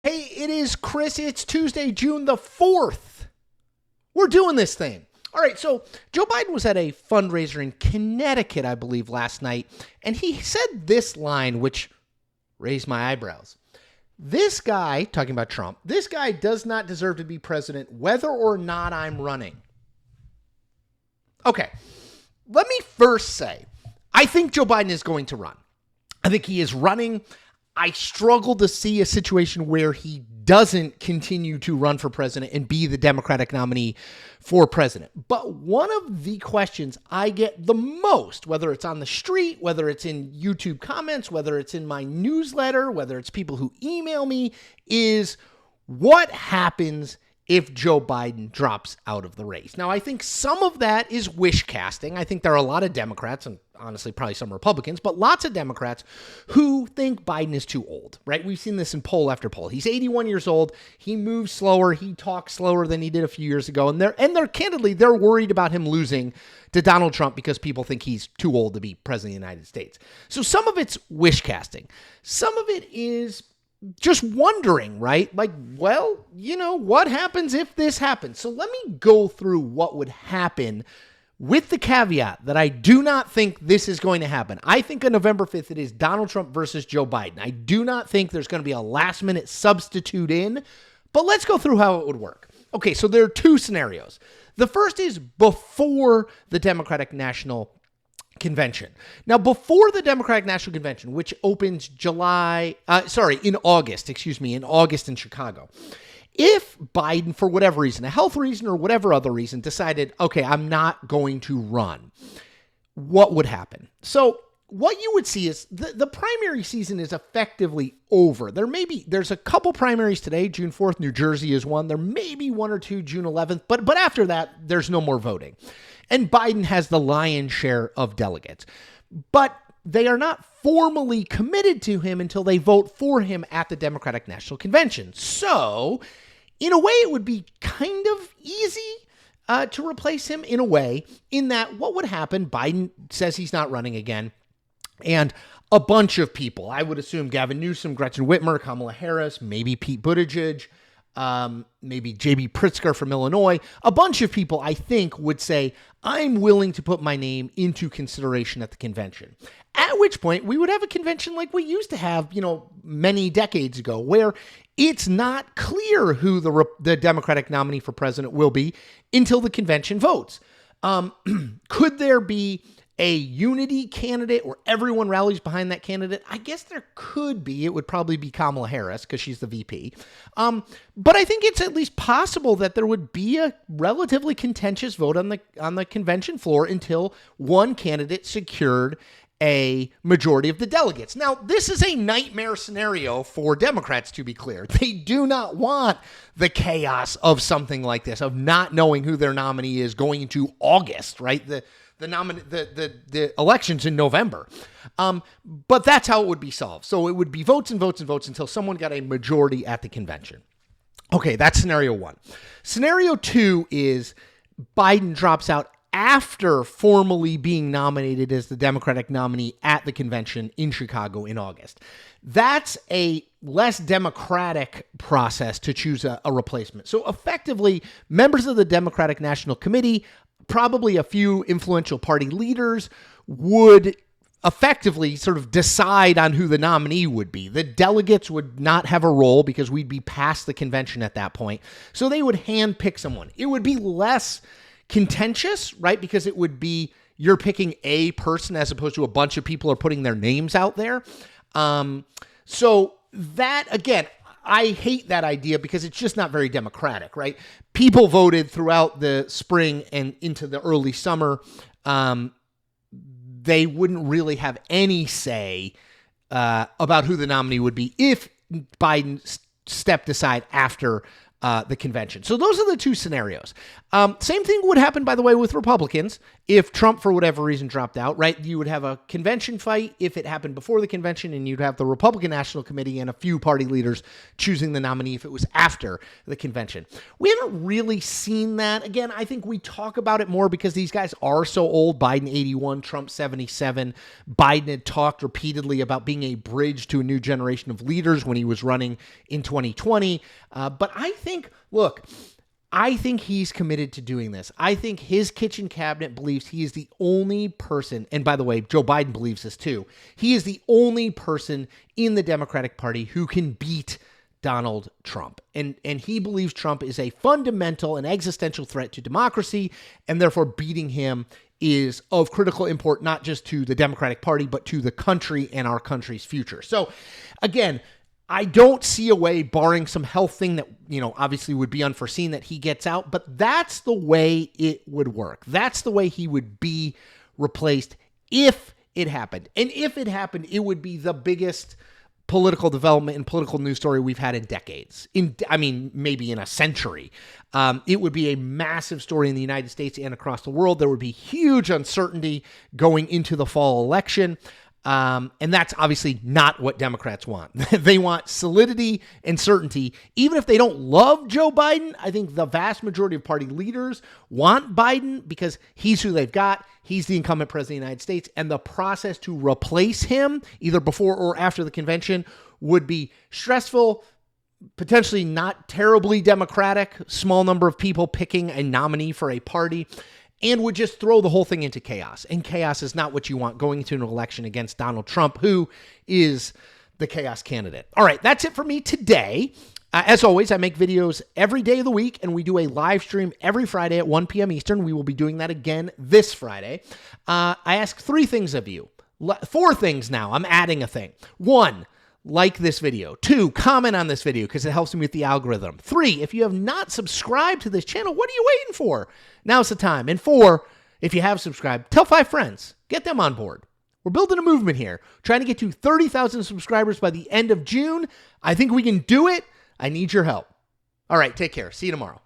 Hey, it is Chris. It's Tuesday, June the 4th. We're doing this thing. All right, so Joe Biden was at a fundraiser in Connecticut, I believe, last night, and he said this line, which raised my eyebrows. This guy, talking about Trump, this guy does not deserve to be president whether or not I'm running. Okay, let me first say, I think Joe Biden is going to run. I think he is running. I struggle to see a situation where he doesn't continue to run for president and be the Democratic nominee for president. But one of the questions I get the most, whether it's on the street, whether it's in YouTube comments, whether it's in my newsletter, whether it's people who email me, is what happens if Joe Biden drops out of the race. Now, I think some of that is wish casting. I think there are a lot of Democrats, and honestly, probably some Republicans, but lots of Democrats who think Biden is too old, right? We've seen this in poll after poll. He's 81 years old. He moves slower. He talks slower than he did a few years ago. And they're candidly, they're worried about him losing to Donald Trump because people think he's too old to be president of the United States. So some of it's wish casting. Some of it is just wondering, right? Like, well, what happens if this happens? So let me go through what would happen with the caveat that I do not think this is going to happen. I think on November 5th, it is Donald Trump versus Joe Biden. I do not think there's going to be a last minute substitute in, but let's go through how it would work. Okay, so there are two scenarios. The first is before the Democratic National Convention. Now, before the Democratic National Convention, which opens in August in Chicago, if Biden, for whatever reason, a health reason or whatever other reason, decided, okay, I'm not going to run, what would happen? So what you would see is the primary season is effectively over. There's a couple primaries today. June 4th, New Jersey is one. There may be one or two June 11th, but after that, there's no more voting. And Biden has the lion's share of delegates. But they are not formally committed to him until they vote for him at the Democratic National Convention. So, in a way, it would be kind of easy to replace him in a way, in that what would happen, Biden says he's not running again, and a bunch of people, I would assume Gavin Newsom, Gretchen Whitmer, Kamala Harris, maybe Pete Buttigieg, maybe J.B. Pritzker from Illinois, a bunch of people, I think, would say, I'm willing to put my name into consideration at the convention. At which point, we would have a convention like we used to have, many decades ago, where it's not clear who the Democratic nominee for president will be until the convention votes. Could there be a unity candidate where everyone rallies behind that candidate? I guess there could be. It would probably be Kamala Harris because she's the VP. But I think it's at least possible that there would be a relatively contentious vote on the convention floor until one candidate secured a majority of the delegates. Now, this is a nightmare scenario for Democrats, to be clear. They do not want the chaos of something like this, of not knowing who their nominee is going into August, right? The elections in November. But that's how it would be solved. So it would be votes and votes and votes until someone got a majority at the convention. Okay, that's scenario one. Scenario two is Biden drops out after formally being nominated as the Democratic nominee at the convention in Chicago in August. That's a less democratic process to choose a replacement. So effectively, members of the Democratic National Committee, probably a few influential party leaders, would effectively sort of decide on who the nominee would be. The delegates would not have a role because we'd be past the convention at that point. So they would handpick someone. It would be less contentious, right? Because it would be you're picking a person as opposed to a bunch of people are putting their names out there. So that, again, I hate that idea because it's just not very democratic, right? People voted throughout the spring and into the early summer. They wouldn't really have any say about who the nominee would be if Biden stepped aside after the convention. So those are the two scenarios. Same thing would happen, by the way, with Republicans. If Trump, for whatever reason, dropped out, right? You would have a convention fight if it happened before the convention, and you'd have the Republican National Committee and a few party leaders choosing the nominee if it was after the convention. We haven't really seen that. Again, I think we talk about it more because these guys are so old. Biden 81, Trump 77. Biden had talked repeatedly about being a bridge to a new generation of leaders when he was running in 2020. But I think, look, I think he's committed to doing this. I think his kitchen cabinet believes he is the only person, and by the way, Joe Biden believes this too, he is the only person in the Democratic Party who can beat Donald Trump. And he believes Trump is a fundamental and existential threat to democracy, and therefore beating him is of critical import, not just to the Democratic Party, but to the country and our country's future. So again, I don't see a way, barring some health thing that, obviously would be unforeseen, that he gets out, but that's the way it would work. That's the way he would be replaced if it happened. And if it happened, it would be the biggest political development and political news story we've had in decades. Maybe in a century. It would be a massive story in the United States and across the world. There would be huge uncertainty going into the fall election. And that's obviously not what Democrats want. They want solidity and certainty. Even if they don't love Joe Biden, I think the vast majority of party leaders want Biden because he's who they've got. He's the incumbent president of the United States. And the process to replace him, either before or after the convention, would be stressful, potentially not terribly democratic, small number of people picking a nominee for a party, and would just throw the whole thing into chaos. And chaos is not what you want going into an election against Donald Trump, who is the chaos candidate. All right, that's it for me today. As always, I make videos every day of the week, and we do a live stream every Friday at 1 p.m. Eastern. We will be doing that again this Friday. I ask 3 things of you. 4 things now. I'm adding a thing. 1, like this video. 2, comment on this video because it helps me with the algorithm. 3, if you have not subscribed to this channel, what are you waiting for? Now's the time. And 4, if you have subscribed, tell 5 friends. Get them on board. We're building a movement here, trying to get to 30,000 subscribers by the end of June. I think we can do it. I need your help. All right, take care. See you tomorrow.